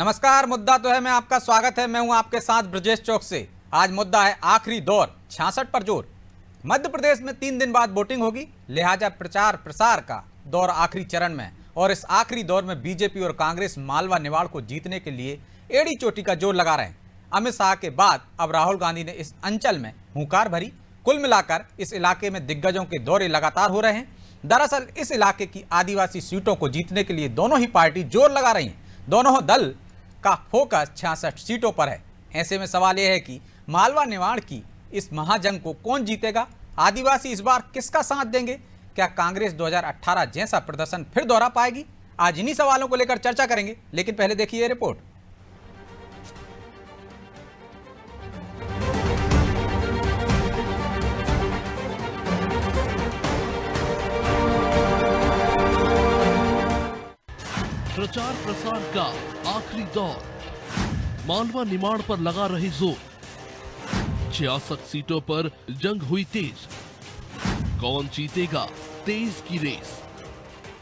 नमस्कार। मुद्दा तो है, मैं आपका स्वागत है। मैं हूं आपके साथ ब्रजेश चौक से। आज मुद्दा है आखिरी दौर, 66 पर जोर। मध्य प्रदेश में 3 दिन बाद वोटिंग होगी, लिहाजा प्रचार प्रसार का दौर आखिरी चरण में। और इस आखिरी दौर में बीजेपी और कांग्रेस मालवा निमाड़ को जीतने के लिए एड़ी चोटी का जोर लगा रहे हैं। अमित शाह के बाद अब राहुल गांधी ने इस अंचल में हुंकार भरी। कुल मिलाकर इस इलाके में दिग्गजों के दौरे लगातार हो रहे हैं। दरअसल इस इलाके की आदिवासी सीटों को जीतने के लिए दोनों ही पार्टी जोर लगा रही हैं। दोनों दल का फोकस 66 सीटों पर है। ऐसे में सवाल यह है कि मालवा निमाड़ की इस महाजंग को कौन जीतेगा? आदिवासी इस बार किसका साथ देंगे? क्या कांग्रेस 2018 जैसा प्रदर्शन फिर दोहरा पाएगी? आज इन्हीं सवालों को लेकर चर्चा करेंगे, लेकिन पहले देखिए ये रिपोर्ट। प्रचार प्रसार का आखिरी दौर, मालवा निमाड़ पर लगा रही जोर। 66 सीटों पर जंग हुई तेज, कौन जीतेगा तेज की रेस।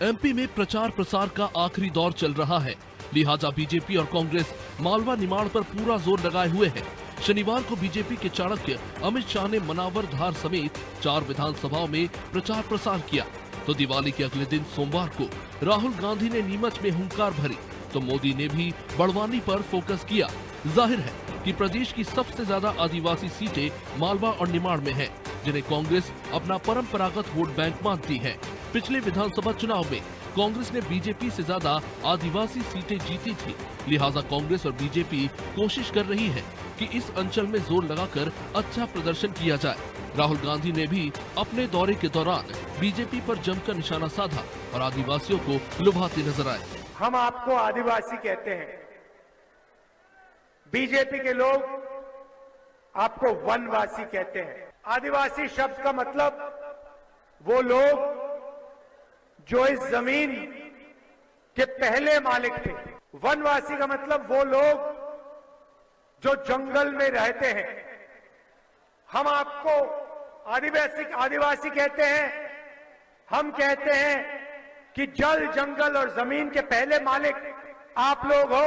एमपी में प्रचार प्रसार का आखिरी दौर चल रहा है, लिहाजा बीजेपी और कांग्रेस मालवा निमाड़ पर पूरा जोर लगाए हुए है। शनिवार को बीजेपी के चाणक्य अमित शाह ने मनावर धार समेत 4 विधानसभाओं में प्रचार प्रसार किया, तो दिवाली के अगले दिन सोमवार को राहुल गांधी ने नीमच में हुंकार भरी, तो मोदी ने भी बड़वानी पर फोकस किया। जाहिर है कि प्रदेश की सबसे ज्यादा आदिवासी सीटें मालवा और निमाड़ में हैं, जिन्हें कांग्रेस अपना परंपरागत वोट बैंक मानती है। पिछले विधानसभा चुनाव में कांग्रेस ने बीजेपी से ज्यादा आदिवासी सीटें जीती थी, लिहाजा कांग्रेस और बीजेपी कोशिश कर रही है कि इस अंचल में जोर लगाकर अच्छा प्रदर्शन किया जाए। राहुल गांधी ने भी अपने दौरे के दौरान बीजेपी पर जमकर निशाना साधा और आदिवासियों को लुभाते नजर आए। हम आपको आदिवासी कहते हैं, बीजेपी के लोग आपको वनवासी कहते हैं। आदिवासी शब्द का मतलब वो लोग जो इस जमीन के पहले मालिक थे। वनवासी का मतलब वो लोग जो जंगल में रहते हैं। हम आपको आदिवासी कहते हैं। हम कहते हैं कि जल, जंगल और जमीन के पहले मालिक आप लोग हो,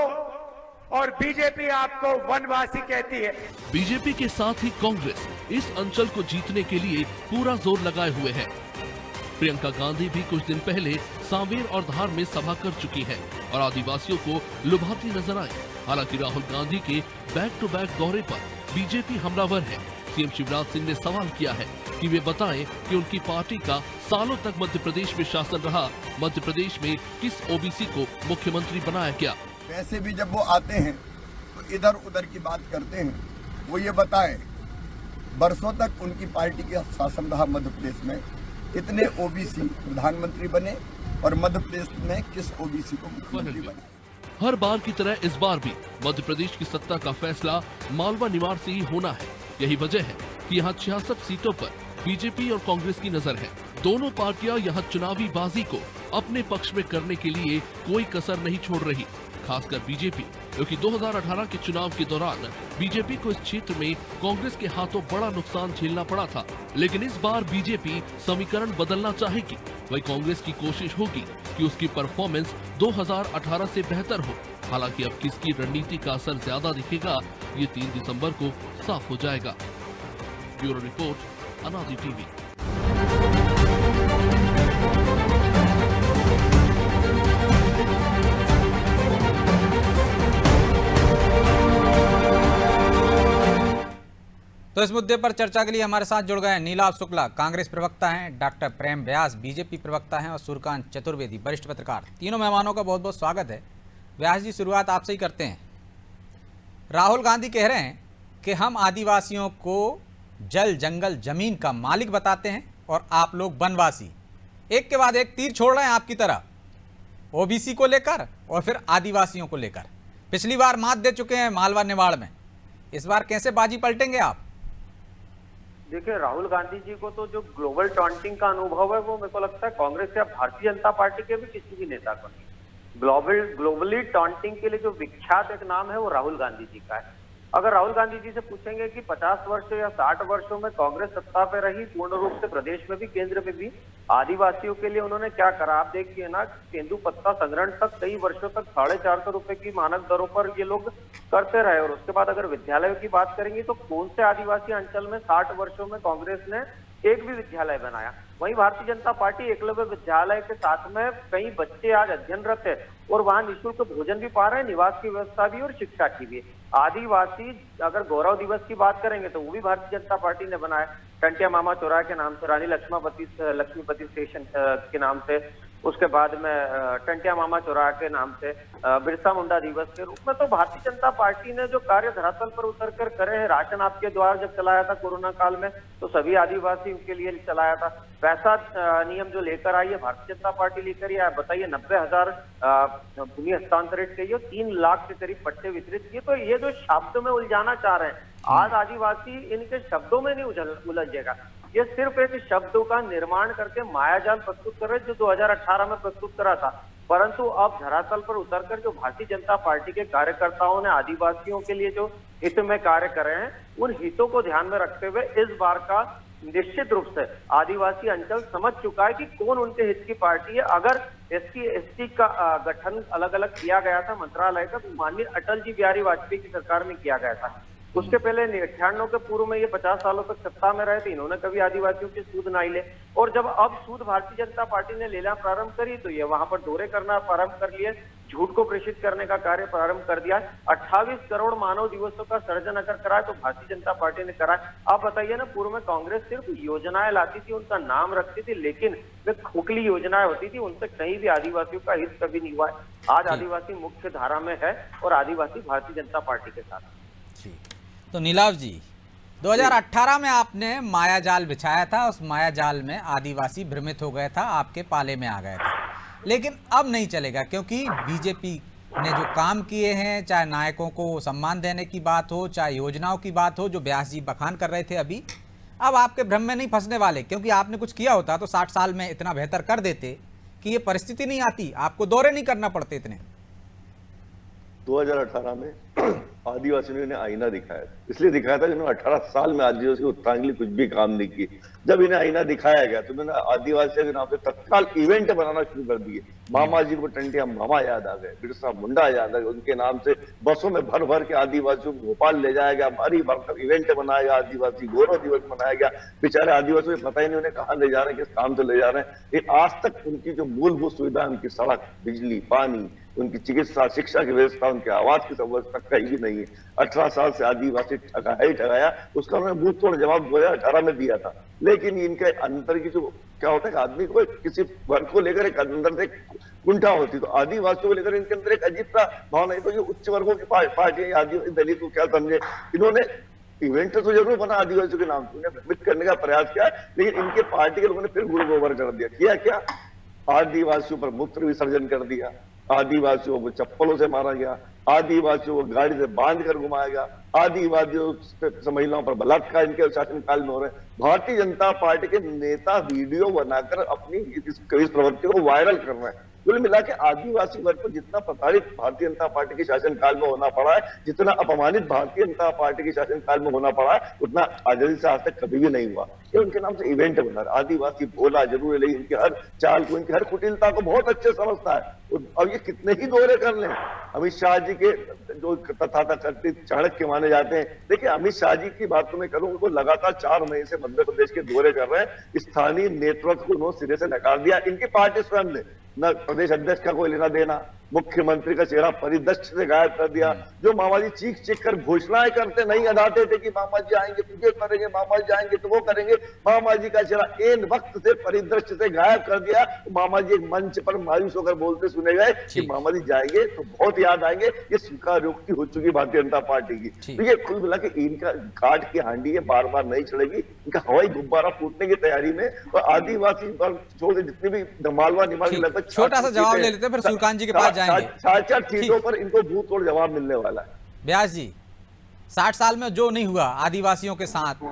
और बीजेपी आपको वनवासी कहती है। बीजेपी के साथ ही कांग्रेस इस अंचल को जीतने के लिए पूरा जोर लगाए हुए है। प्रियंका गांधी भी कुछ दिन पहले सांवेर और धार में सभा कर चुकी है और आदिवासियों को लुभाती नजर आई। हालांकि राहुल गांधी के बैक टू बैक दौरे पर बीजेपी हमलावर है। सीएम शिवराज सिंह ने सवाल किया है कि वे बताएं कि उनकी पार्टी का सालों तक मध्य प्रदेश में शासन रहा, मध्य प्रदेश में किस ओबीसी को मुख्यमंत्री बनाया गया। वैसे भी जब वो आते हैं तो इधर उधर की बात करते हैं। वो ये बताएं बरसों तक उनकी पार्टी का शासन रहा मध्य प्रदेश में, कितने ओबीसी प्रधानमंत्री बने और मध्य प्रदेश में किस ओबीसी को मुख्यमंत्री बने। हर बार की तरह इस बार भी मध्य प्रदेश की सत्ता का फैसला मालवा निमाड़ से ही होना है। यही वजह है कि यहाँ 66 सीटों पर बीजेपी और कांग्रेस की नजर है। दोनों पार्टियां यहाँ चुनावी बाजी को अपने पक्ष में करने के लिए कोई कसर नहीं छोड़ रही, खासकर बीजेपी, क्योंकि 2018 के चुनाव के दौरान बीजेपी को इस क्षेत्र में कांग्रेस के हाथों बड़ा नुकसान झेलना पड़ा था। लेकिन इस बार बीजेपी समीकरण बदलना चाहेगी। वही कांग्रेस की कोशिश होगी कि उसकी परफॉर्मेंस 2018 से बेहतर हो। हालांकि अब किसकी रणनीति का असर ज्यादा दिखेगा, ये 3 दिसंबर को साफ हो जाएगा। ब्यूरो रिपोर्ट, अनादि टीवी। तो इस मुद्दे पर चर्चा के लिए हमारे साथ जुड़ गए नीलाभ शुक्ला, कांग्रेस प्रवक्ता हैं, डॉक्टर प्रेम व्यास बीजेपी प्रवक्ता हैं और सूर्यकांत चतुर्वेदी वरिष्ठ पत्रकार। तीनों मेहमानों का बहुत बहुत स्वागत है। व्यास जी, शुरुआत आपसे ही करते हैं। राहुल गांधी कह रहे हैं कि हम आदिवासियों को जल, जंगल, जमीन का मालिक बताते हैं और आप लोग वनवासी। एक के बाद एक तीर छोड़ रहे हैं आपकी तरह, ओबीसी को लेकर और फिर आदिवासियों को लेकर। पिछली बार मात दे चुके हैं मालवा निमाड़ में, इस बार कैसे बाजी पलटेंगे आप? देखिए, राहुल गांधी जी को तो जो ग्लोबल टॉन्टिंग का अनुभव है वो मेरे को लगता है कांग्रेस या भारतीय जनता पार्टी के भी किसी भी नेता को नहीं। ग्लोबली टॉन्टिंग के लिए जो विख्यात एक नाम है वो राहुल गांधी जी का है। अगर राहुल गांधी जी से पूछेंगे कि 50 वर्ष या 60 वर्षों में कांग्रेस सत्ता पे रही, पूर्ण रूप से प्रदेश में भी केंद्र में भी, आदिवासियों के लिए उन्होंने क्या करा, आप देखिए ना, तेंदुपत्ता संग्रहण तक कई वर्षों तक 450 रुपए की मानक दरों पर ये लोग करते रहे। और उसके बाद अगर विद्यालयों की बात करेंगे तो कौन से आदिवासी अंचल में 60 वर्षों में कांग्रेस ने एक भी विद्यालय बनाया। वहीं भारतीय जनता पार्टी एकलव्य विद्यालय के साथ में कई बच्चे आज अध्ययनरत है और वहां निःशुल्क भोजन भी पा रहे हैं, निवास की व्यवस्था भी और शिक्षा की भी। आदिवासी अगर गौरव दिवस की बात करेंगे तो वो भी भारतीय जनता पार्टी ने बनाया, टंटिया मामा चौराहे के नाम से, रानी लक्ष्मीपति स्टेशन के नाम से, उसके बाद में टंटिया मामा चौराहे के नाम से, बिरसा मुंडा दिवस के रूप में। तो भारतीय जनता पार्टी ने जो कार्य धरातल पर उतर कर करे हैं, राशन आपके द्वार जब चलाया था कोरोना काल में तो सभी आदिवासियों के लिए चलाया था। पैसा नियम जो लेकर आई है भारतीय जनता पार्टी लेकर ही, बताइए 90,000 भूमि हस्तांतरित की, 3 लाख के करीब पट्टे वितरित किए। तो ये जो शब्द में उलझाना चाह रहे हैं, आज आदिवासी इनके शब्दों में नहीं उलझेगा, ये सिर्फ एक शब्दों का निर्माण करके मायाजाल प्रस्तुत कर रहे जो 2018 में प्रस्तुत करा था। परंतु अब धरातल पर उतरकर जो भारतीय जनता पार्टी के कार्यकर्ताओं ने आदिवासियों के लिए जो हित में कार्य करे हैं, उन हितों को ध्यान में रखते हुए इस बार का निश्चित रूप से आदिवासी अंचल समझ चुका है कि कौन उनके हित की पार्टी है। अगर एससी एसटी का गठन अलग अलग किया गया था मंत्रालय का, तो माननीय अटल जी बिहारी वाजपेयी की सरकार में किया गया था। उसके पहले 98 के पूर्व में ये 50 सालों तक सत्ता में रहे थे, इन्होंने कभी आदिवासियों की सूद ना ले। और जब अब सूद भारतीय जनता पार्टी ने लेना प्रारंभ करी तो ये वहां पर दौरे करना प्रारंभ कर लिए, झूठ को प्रेषित करने का कार्य प्रारंभ कर दिया। 28 करोड़ मानव दिवसों का सर्जन अगर कराए तो भारतीय जनता पार्टी ने कराया। आप बताइए ना, पूर्व में कांग्रेस सिर्फ योजनाएं लाती थी, उनका नाम रखती थी, लेकिन वे खोखली योजनाएं होती थी, उनसे कहीं भी आदिवासियों का हित कभी नहीं हुआ है। आज आदिवासी मुख्य धारा में है और आदिवासी भारतीय जनता पार्टी के साथ। तो नीलाव जी, 2018 में आपने माया जाल बिछाया था, उस माया जाल में आदिवासी भ्रमित हो गया था, आपके पाले में आ गए थे। लेकिन अब नहीं चलेगा, क्योंकि बीजेपी ने जो काम किए हैं, चाहे नायकों को सम्मान देने की बात हो, चाहे योजनाओं की बात हो, जो व्यास जी बखान कर रहे थे अभी, अब आपके भ्रम में नहीं फंसने वाले। क्योंकि आपने कुछ किया होता तो 60 साल में इतना बेहतर कर देते कि ये परिस्थिति नहीं आती, आपको दौरे नहीं करना पड़ते इतने। 2018 में आदिवासियों ने आईना दिखाया, इसलिए दिखाया था कि उन्होंने 18 साल में आदिवासी उत्थान के लिए कुछ भी काम नहीं किए। जब इन्हें आईना दिखाया गया तो उन्होंने आदिवासियों के नाम से तत्काल इवेंट बनाना शुरू कर दिए। मामा जी को टंटिया मामा याद आ गए, बिरसा मुंडा याद आ गए, उनके नाम से बसों में भर भर के आदिवासियों को भोपाल ले जाया गया, भारी भरकर इवेंट बनाया गया, आदिवासी गौरव दिवस मनाया गया। बेचारे आदिवासियों को पता ही नहीं उन्हें कहाँ ले जा रहे हैं, किस काम से ले जा रहे हैं। आज तक उनकी जो मूलभूत सुविधा, उनकी सड़क, बिजली, पानी, उनकी चिकित्सा, शिक्षा की व्यवस्था, उनके आवास की व्यवस्था कहीं भी नहीं है। 18 साल से आदिवासी ठगाया, उसका उन्होंने मुंह तोड़ जवाब 2018 में दिया था। लेकिन इनके अंदर की जो क्या होता है कि आदमी को किसी वर्ग को लेकर एक अंदर से कुंठा होती, तो आदिवासियों को लेकर इनके अंदर एक अजीब सा भावना है। तो ये उच्च वर्गों की पार्टी है, आदिवासी दलित को क्या समझे, इन्होंने इवेंट तो जरूर बना आदिवासियों के नाम से, उन्हें भ्रमित करने का प्रयास किया, लेकिन इनके पार्टी के लोगों ने फिर गुड़ गोबर कर दिया। क्या आदिवासियों पर मूत्र विसर्जन कर दिया, आदिवासियों को चप्पलों से मारा गया, आदिवासियों को गाड़ी से बांध कर घुमाया गया, आदिवासियों महिलाओं पर बलात्कार इनके शासनकाल में हो रहे हैं। भारतीय जनता पार्टी के नेता वीडियो बनाकर अपनी इस प्रवृत्तियों को वायरल कर रहे हैं। कुल मिला के आदिवासी वर्ग को जितना प्रताड़ित भारतीय जनता पार्टी के शासनकाल में होना पड़ा है, जितना अपमानित भारतीय जनता पार्टी के शासनकाल में होना पड़ा है, उतना आजादी से आज तक कभी भी नहीं हुआ। ये उनके नाम से इवेंट बना रहा। आदिवासी बोला जरूर है, लेकिन इनकी हर चाल को, इनकी हर कुटिलता को बहुत अच्छे समझता है। और ये कितने ही दौरे कर लें, अमित शाह जी के जो तथाकथित चाणक्य माने जाते हैं, देखिए अमित शाह जी की बात तो मैं करूं, उनको लगातार 4 महीने से मध्य प्रदेश के दौरे कर रहे हैं। स्थानीय नेतृत्व को उन्होंने सिरे से नकार दिया, इनकी पार्टी स्वयं ने, न प्रदेश अध्यक्ष का कोई लेना देना, मुख्यमंत्री का चेहरा परिदृश्य से गायब कर दिया। जो मामा जी चीख चीख कर घोषणाएं करते नहीं अदाते थे कि मामा जी आएंगे तो ये करेंगे, मामा जी आएंगे तो वो करेंगे, मामा जी का चेहरा एन वक्त से परिदृश्य से गायब कर दिया। तो मामा जी एक मंच पर मायूस होकर बोलते सुने गए कि मामा जी जाएंगे तो बहुत याद आएंगे। ये स्वीकारोक्ति हो चुकी भारतीय जनता पार्टी की। तो ये कुल मिला के इनका काट की हांडी है, बार बार नहीं चढ़ेगी, इनका हवाई गुब्बारा फूटने की तैयारी में। और आदिवासी छोड़ के जितने भी मालवा निमाल के लगभग छोटा सा जवाब ले लेते हैं, फिर सुल्तान जी के पास जाएंगे। 4 सीटों पर इनको मुंह तोड़ जवाब मिलने वाला है। व्यास जी, 60 साल में जो नहीं हुआ आदिवासियों के साथ,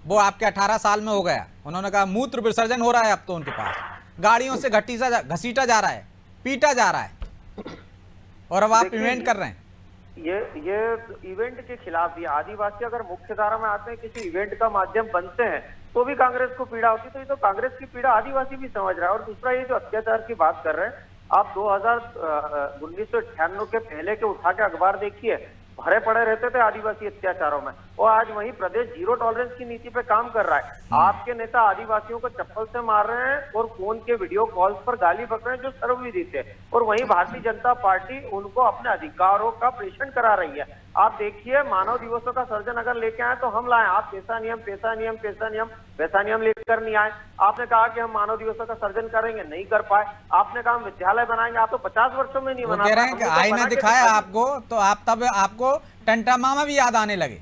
वो आपके 18 साल में हो गया। उन्होंने कहा मूत्र विसर्जन हो रहा है अब तो उनके पास, गाड़ियों से घसीटा जा रहा है, पीटा जा रहा है, और अब आप इवेंट कर रहे हैं। ये इवेंट के खिलाफ भी आदिवासी अगर मुख्य धारा में आते हैं, किसी इवेंट का माध्यम बनते हैं, तो भी कांग्रेस को पीड़ा होती है। तो ये तो कांग्रेस की पीड़ा आदिवासी भी समझ रहा है। और दूसरा, ये जो अत्याचार की बात कर रहे हैं आप, 1998 के पहले के उठा के अखबार देखिए, भरे पड़े रहते थे आदिवासी अत्याचारों में, और आज वही प्रदेश जीरो टॉलरेंस की नीति पे काम कर रहा है। आपके नेता आदिवासियों को चप्पल से मार रहे हैं और फोन के वीडियो कॉल्स पर गाली बक रहे हैं जो सर्वविदित है, और वहीं भारतीय जनता पार्टी उनको अपने अधिकारों का प्रेषण करा रही है। आप देखिए, मानव दिवसों का सर्जन अगर लेके आए तो हम लाए, आप पैसा नियम पैसा नियम पैसा नियम वैसा नियम लेकर नहीं आए। आपने कहा कि हम मानव दिवसों का सर्जन करेंगे, नहीं कर पाए। आपने कहा हम विद्यालय बनाएंगे, आप तो 50 वर्षों में नहीं बना कह रहे हैं कि आईना दिखाया आपको, तो आप तब आपको टंटा मामा भी याद आने लगे।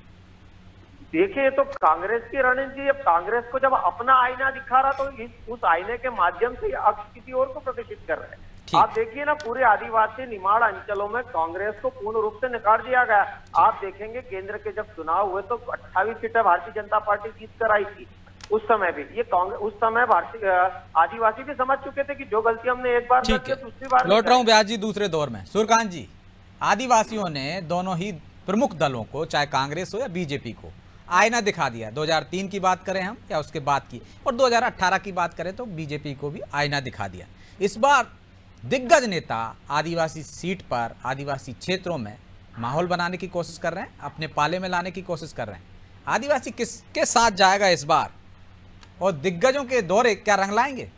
देखिए, ये तो कांग्रेस की रणनीति है। कांग्रेस को जब अपना आईना दिखा रहा तो उस आईने के माध्यम से अक्ष किसी और को प्रदर्शित कर रहे हैं। आप देखिए ना, पूरे आदिवासी निमाड़ अंचलों में कांग्रेस को पूर्ण रूप से नकार दिया गया। आप देखेंगे केंद्र के जब चुनाव हुए तो 28 सीटें भारतीय जनता पार्टी जीत कर आई थी। उस समय भी ये कांग्रेस, उस समय भारतीय आदिवासी भी समझ चुके थे कि जो गलती हमने एक बार की दूसरी बार लौट रहा हूं ब्यास जी दूसरे दौर में। सूर्यकांत जी, आदिवासियों ने दोनों ही प्रमुख दलों को, चाहे कांग्रेस हो या बीजेपी को, आईना दिखा दिया। 2003 की बात करें हम या उसके बाद की, और 2018 की बात करें तो बीजेपी को भी आईना दिखा दिया। इस बार दिग्गज नेता आदिवासी सीट पर, आदिवासी क्षेत्रों में माहौल बनाने की कोशिश कर रहे हैं, अपने पाले में लाने की कोशिश कर रहे हैं। आदिवासी किसके साथ जाएगा इस बार, और दिग्गजों के दौरे क्या रंग लाएंगे?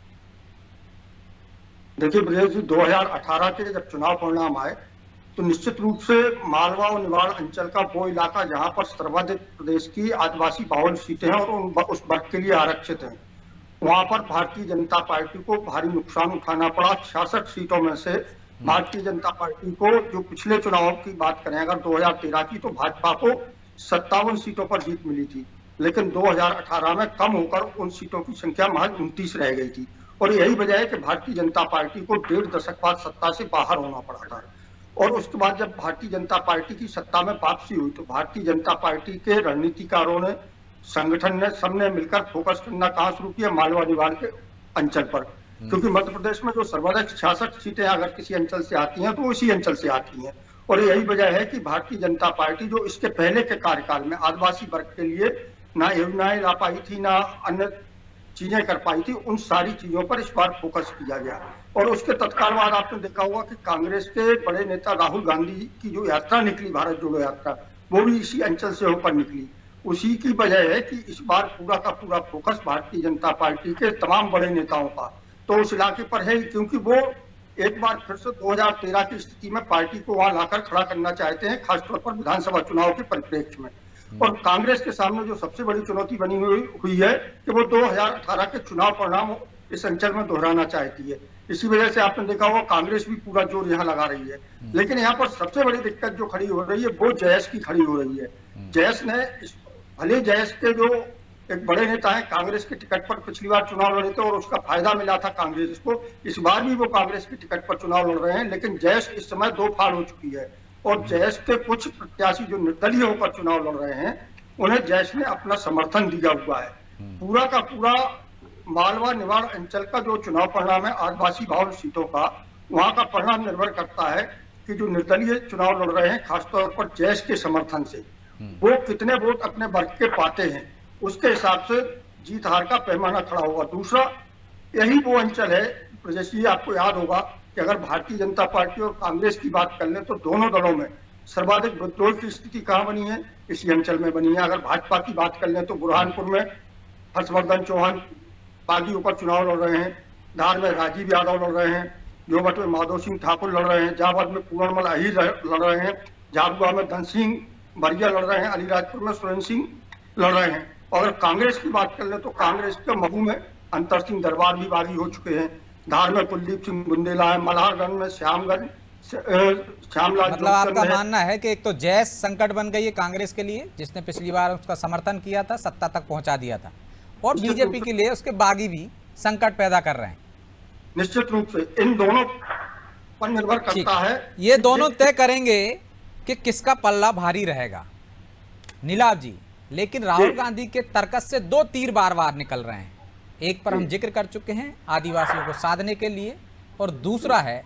देखिए ब्रजेश जी, 2018 के जब चुनाव परिणाम आए तो निश्चित रूप से मालवा और निवाड़ अंचल का वो इलाका जहां पर सर्वाधिक प्रदेश की आदिवासी 52 सीटें हैं और उस वर्ग के लिए आरक्षित हैं, वहां पर भारतीय जनता पार्टी को भारी नुकसान उठाना पड़ा। 66 सीटों में से भारतीय जनता पार्टी को, जो पिछले चुनाव की बात करें अगर 2013 की, तो भाजपा को 57 सीटों पर जीत मिली थी, लेकिन 2018 में कम होकर उन सीटों की संख्या महज 29 रह गई थी। और यही वजह है कि भारतीय जनता पार्टी को 1.5 दशक बाद सत्ता से बाहर होना पड़ा था। और उसके बाद जब भारतीय जनता पार्टी की सत्ता में वापसी हुई तो भारतीय जनता पार्टी के रणनीतिकारों ने, संगठन ने, सबने मिलकर फोकस करना कहां शुरू किया, मालवा निवाड़ के अंचल पर। क्योंकि मध्य प्रदेश में जो सर्वाधिक 66 सीटें अगर किसी अंचल से आती हैं तो उसी अंचल से आती हैं। और यही वजह है कि भारतीय जनता पार्टी जो इसके पहले के कार्यकाल में आदिवासी वर्ग के लिए ना योजनाएं ला पाई थी, ना अन्य चीजें कर पाई थी, उन सारी चीजों पर इस बार फोकस किया गया। और उसके तत्काल बाद आपने देखा होगा कि कांग्रेस के बड़े नेता राहुल गांधी की जो यात्रा निकली, भारत जोड़ो यात्रा, वो भी इसी अंचल से होकर निकली। उसी की वजह है कि इस बार पूरा का पूरा फोकस भारतीय जनता पार्टी के तमाम बड़े नेताओं का तो उस इलाके पर है, क्योंकि वो एक बार फिर से 2013 की स्थिति में पार्टी को वहां लाकर खड़ा करना चाहते हैं, खासतौर पर विधानसभा चुनाव के परिप्रेक्ष्य में। और कांग्रेस के सामने जो सबसे बड़ी चुनौती बनी हुई है कि वो 2018 के चुनाव परिणाम इस अंचल में दोहराना चाहती है। इसी वजह से आपने देखा होगा कांग्रेस भी पूरा जोर यहाँ लगा रही है। लेकिन यहाँ पर सबसे बड़ी दिक्कत जो खड़ी हो रही है वो जयेश की खड़ी हो रही है। जयेश ने, भले जयेश के जो एक बड़े नेता है, कांग्रेस के टिकट पर पिछली बार चुनाव लड़े थे और उसका फायदा मिला था कांग्रेस को, इस बार भी वो कांग्रेस के टिकट पर चुनाव लड़ रहे हैं। लेकिन जयेश इस समय दो फाड़ हो चुकी है और जयेश के कुछ प्रत्याशी जो निर्दलीय होकर चुनाव लड़ रहे हैं उन्हें जयेश ने अपना समर्थन दिया हुआ है। पूरा का पूरा मालवा निवाड़ अंचल का जो चुनाव परिणाम है आदिवासी 52 सीटों का, वहां का परिणाम निर्भर करता है कि जो निर्दलीय चुनाव लड़ रहे हैं खासतौर पर जयेश के समर्थन से, वो कितने वोट अपने वर्ग के पाते हैं, उसके हिसाब से जीत हार का पैमाना खड़ा होगा। दूसरा, यही वो अंचल है ब्रजेश जी, आपको याद होगा कि अगर भारतीय जनता पार्टी और कांग्रेस की बात कर लें तो दोनों दलों में सर्वाधिक विद्रोह की स्थिति कहां बनी है, इसी अंचल में बनी है। अगर भाजपा की बात कर लें तो बुरहानपुर में हर्षवर्धन चौहान बागी होकर चुनाव लड़ रहे हैं, धार में राजीव यादव लड़ रहे हैं, जोबट में माधो सिंह ठाकुर लड़ रहे हैं, जावद में पूर्णमल अहीर लड़ रहे हैं, झाबुआ में धन सिंह बरिया लड़ रहे हैं, अलीराजपुर में सुरेंद्र सिंह लड़ रहे हैं। और अगर कांग्रेस की बात कर ले तो कांग्रेस के महू में अंतर सिंह दरबार भी बागी हो चुके हैं, धार में कुलदीप सिंह बुंदेला है, मल्हारगंज में श्यामलाल। मतलब आपका मानना है कि एक तो जयेश संकट बन गई है कांग्रेस के लिए, जिसने पिछली बार उसका समर्थन किया था, सत्ता तक पहुंचा दिया था, और बीजेपी के लिए उसके बागी भी संकट पैदा कर रहे हैं। निश्चित रूप से इन दोनों पर निर्भर करता है, ये दोनों तय करेंगे कि किसका पल्ला भारी रहेगा। नीलाभ जी, लेकिन राहुल गांधी के तर्कस से दो तीर बार बार निकल रहे हैं। एक पर हम जिक्र कर चुके हैं आदिवासियों को साधने के लिए, और दूसरा है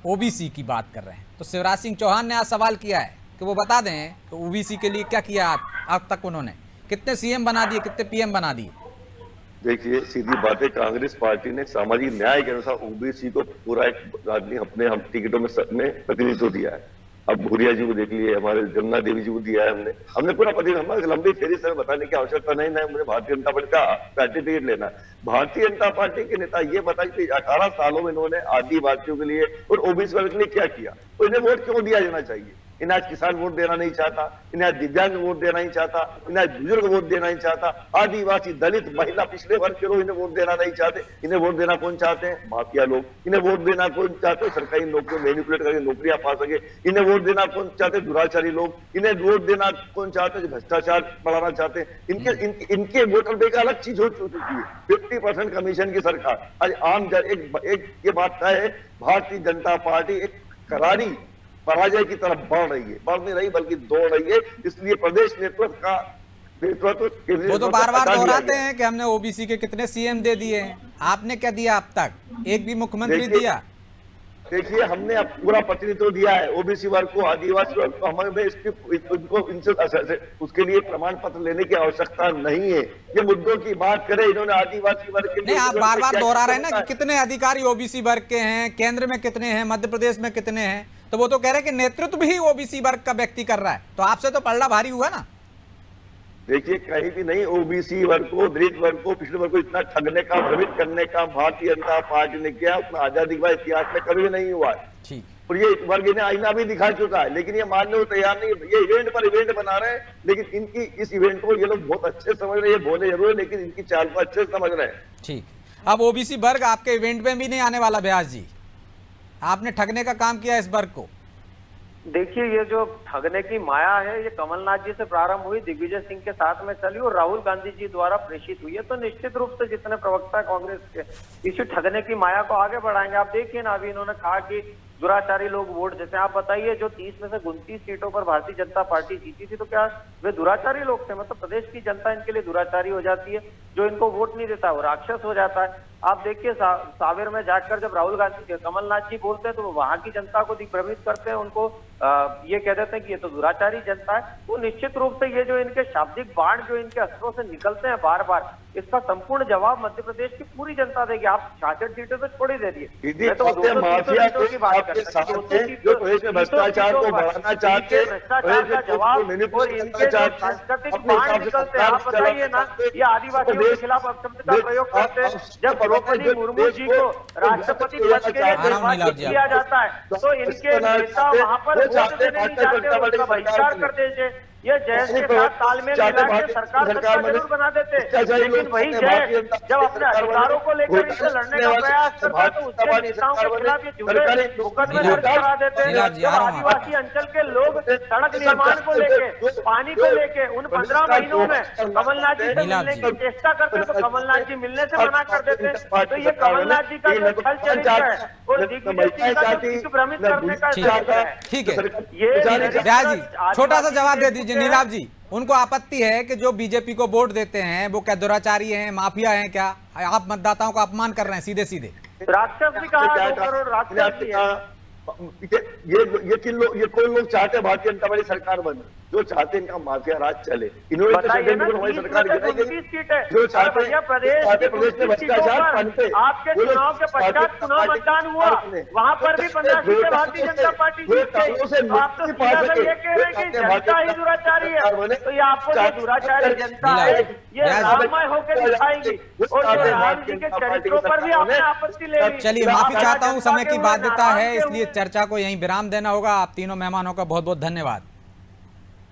ओबीसी की बात कर रहे हैं। तो शिवराज सिंह चौहान ने आज सवाल किया है कि वो बता दें कि ओबीसी के लिए क्या किया अब तक उन्होंने, कितने सीएम बना दिए, कितने पीएम बना दिए। देखिए सीधी बात है, कांग्रेस पार्टी ने सामाजिक न्याय के अनुसार ओबीसी को पूरा एक आदमी अपने हम टिकटों में प्रतिनिधित्व दिया है। अब भूरिया जी को देख लिए, हमारे जमुना देवी जी को दिया है हमने पूरा प्रतिनिधित्व। हमारे लंबी फेरी से बताने की आवश्यकता नहीं है, मुझे भारतीय जनता पार्टी का सर्टिफिकेट लेना है। भारतीय जनता पार्टी के नेता ये बताए कि 18 सालों में इन्होंने आदिवासियों के लिए और ओबीसी वर्ग के लिए क्या किया, तो इन्हें वोट क्यों दिया जाना चाहिए। इन्हें आज किसान वोट देना नहीं चाहता, इन्हें आज दिव्यांग वोट देना नहीं चाहता, इन्हें आज बुजुर्ग वोट देना नहीं चाहता, आदिवासी, दलित, महिला, पिछड़े वर्ग के लोग इन्हें वोट देना नहीं चाहते। इन्हें वोट देना कौन चाहते हैं? माफिया लोग। इन्हें वोट देना कौन चाहते हैं? सरकारी नौकरियों मैनिपुलेट करके नौकरियां पा सके। इन्हें वोट देना कौन चाहते हैं? दुराचारी लोग। इन्हें वोट देना कौन चाहते हैं? जो भ्रष्टाचार बढ़ाना चाहते हैं। इनके वोटर पे का अलग चीज हो चुकी है, 50% कमीशन की सरकार। आज आम एक ये बात तय है, भारतीय जनता पार्टी एक करारी पराजय की तरफ बढ़ रही है, बढ़ नहीं रही बल्कि दौड़ रही है। इसलिए प्रदेश नेतृत्व का वो तो बार बार दोहराते हैं कि हमने ओबीसी के कितने सीएम दे दिए हैं, आपने क्या दिया अब तक? एक भी मुख्यमंत्री दिया? देखिए हमने अब पूरा प्रतिनिधित्व दिया है ओबीसी वर्ग को, आदिवासी वर्ग को। हमें इनसे उसके लिए प्रमाण पत्र लेने की आवश्यकता नहीं है। ये मुद्दों की बात करें, इन्होंने आदिवासी वर्ग के लिए नहीं, आप बार बार दोहरा रहे हैं ना कि कितने अधिकारी ओबीसी वर्ग के हैं, केंद्र में कितने हैं, मध्य प्रदेश में कितने हैं, तो वो तो कह रहे हैं कि नेतृत्व भी ओबीसी वर्ग का व्यक्ति कर रहा है, तो आपसे तो पलड़ा भारी हुआ ना। देखिए कहीं भी नहीं, ओबीसी वर्ग को, दलित वर्ग को, पिछड़े वर्ग को इतना ठगने का, भ्रमित करने का भारतीय जनता पार्टी ने किया, उतना आजादी के बाद इतिहास में कभी भी नहीं हुआ है। ठीक, और ये वर्ग इन्हें आईना भी दिखा चुका है, लेकिन ये मानने को तैयार नहीं। ये इवेंट पर इवेंट बना रहे हैं, लेकिन इनकी इस इवेंट को ये लोग बहुत अच्छे समझ रहे हैं। बोले जरूर है, लेकिन इनकी चाल को अच्छे समझ रहे हैं। ठीक, अब ओबीसी वर्ग आपके इवेंट में भी नहीं आने वाला। व्यास जी, आपने ठगने का काम किया इस वर्ग को। देखिए ये जो ठगने की माया है, ये कमलनाथ जी से प्रारंभ हुई, दिग्विजय सिंह के साथ में चली और राहुल गांधी जी द्वारा प्रेषित हुई है। तो निश्चित रूप से जितने प्रवक्ता कांग्रेस के इसी ठगने की माया को आगे बढ़ाएंगे। आप देखिए ना, अभी इन्होंने कहा कि दुराचारी लोग वोट देते हैं। आप बताइए, जो 30 में से 29 सीटों पर भारतीय जनता पार्टी जीती थी, तो क्या वे दुराचारी लोग थे? मतलब प्रदेश की जनता इनके लिए दुराचारी हो जाती है, जो इनको वोट नहीं देता वो राक्षस हो जाता है। आप देखिए सावेर में जाकर जब राहुल गांधी, कमलनाथ जी बोलते हैं तो वो वहां की जनता को दिग्भ्रमित करते हैं, उनको ये कह देते हैं कि ये तो दुराचारी जनता है। तो निश्चित रूप से ये जो इनके शाब्दिक बाण जो इनके अस्त्रों से निकलते हैं बार बार, इसका संपूर्ण जवाब मध्य प्रदेश की पूरी जनता देगी। आप 66 सीटें तो छोड़ ही दे दिए, तो माफिया की बात करते हैं जो प्रदेश में भ्रष्टाचार को बढ़ाना चाहते हैं, भ्रष्टाचार का जवाब और इनके जो सांस्कृतिक बाण निकलते हैं। आप बताइए ना, ये आदिवासियों के खिलाफ अपशब्द का प्रयोग करते हैं। जब द्रौपदी मुर्मू जी को राष्ट्रपति पद के लिए निर्वाचित किया जाता है, तो इनके नेता वहां पर वोट देने नहीं जाते, उनका बहिष्कार कर देते। ये जैश के साथ तालमेल मिला के सरकार सत्ता जरूर बना देते, लेकिन वही जैश जब अपने अधिकारों को लेकर इससे लड़ने का प्रयास करता है, तो उसके नेताओं के खिलाफ ये झूठे मुकदमे दर्ज करा देते हैं। जब आदिवासी अंचल के लोग सड़क निर्माण को लेके, पानी को लेके उन 15 महीनों में कमलनाथ जी से मिलने की चेष्टा करते हैं, तो कमलनाथ जी मिलने से मना कर देते हैं। तो ये कमलनाथ जी का जो छल चरित्र है और दिग्विजय सिंह का जो दिग्भ्रमित करने का है। ठीक है, व्यास जी छोटा सा जवाब दे दीजिए। नीलाभ जी, उनको आपत्ति है कि जो बीजेपी को वोट देते हैं वो क्या दुराचारी हैं, माफिया हैं? क्या आप मतदाताओं का अपमान कर रहे हैं सीधे सीधे? राक्षस भी कहा, 2 करोड़ राक्षस भी है। ये कोई लोग चाहते हैं भारतीय जनता पार्टी सरकार बने, जो चाहते हैं इनका माफिया राज चले। इन्होंने हमारी सरकार जो चाहते हैं प्रदेश में भ्रष्टाचार पनपे। आपके चुनाव के पश्चात चुनाव मतदान हुआ, वहां पर भी 15 सीटें भारतीय जनता पार्टी जीत गई। आप तो ये कह रहे हैं कि जनता ही दुराचारी है, तो ये आपको जो दुराचारी जनता है ये राममय होकर दिखाएंगी, और जो राम जी के चरित्रों पर भी आपने आपत्ति ले ली। चलिए, माफी चाहता हूं, समय की बाध्यता है इसलिए चर्चा को यहीं विराम देना होगा। आप तीनों मेहमानों का बहुत बहुत धन्यवाद।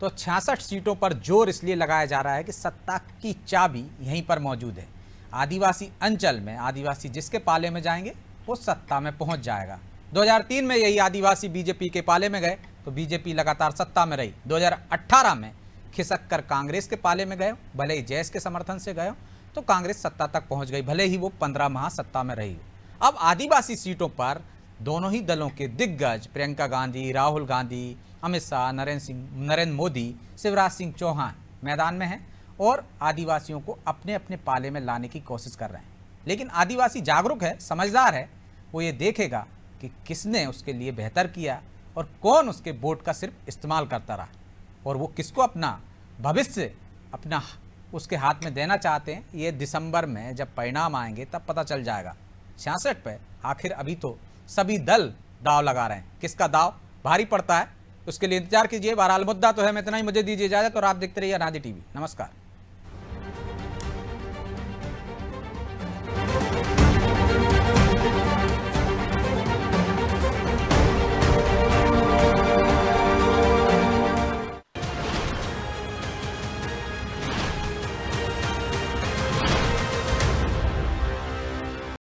तो 66 सीटों पर जोर इसलिए लगाया जा रहा है कि सत्ता की चाबी यहीं पर मौजूद है। आदिवासी अंचल में आदिवासी जिसके पाले में जाएंगे वो सत्ता में पहुंच जाएगा। 2003 में यही आदिवासी बीजेपी के पाले में गए तो बीजेपी लगातार सत्ता में रही। 2018 में खिसक कर कांग्रेस के पाले में गए, भले ही जैस के समर्थन से गए तो कांग्रेस सत्ता तक पहुंच गई, भले ही वो 15 माह सत्ता में रही। अब आदिवासी सीटों पर दोनों ही दलों के दिग्गज प्रियंका गांधी, राहुल गांधी, अमित शाह, नरेंद्र मोदी, शिवराज सिंह चौहान मैदान में हैं और आदिवासियों को अपने अपने पाले में लाने की कोशिश कर रहे हैं। लेकिन आदिवासी जागरूक है, समझदार है, वो ये देखेगा कि किसने उसके लिए बेहतर किया और कौन उसके वोट का सिर्फ इस्तेमाल करता रहा, और वो किसको अपना भविष्य अपना उसके हाथ में देना चाहते हैं, ये दिसंबर में जब परिणाम आएंगे तब पता चल जाएगा। 66 पे आखिर अभी तो सभी दल दाव लगा रहे हैं, किसका दाव भारी पड़ता है उसके लिए इंतजार कीजिए। बहरहाल मुद्दा तो है, मैं इतना ही, मुझे दीजिए इजाजत और आप देखते रहिए अनादि टीवी। नमस्कार।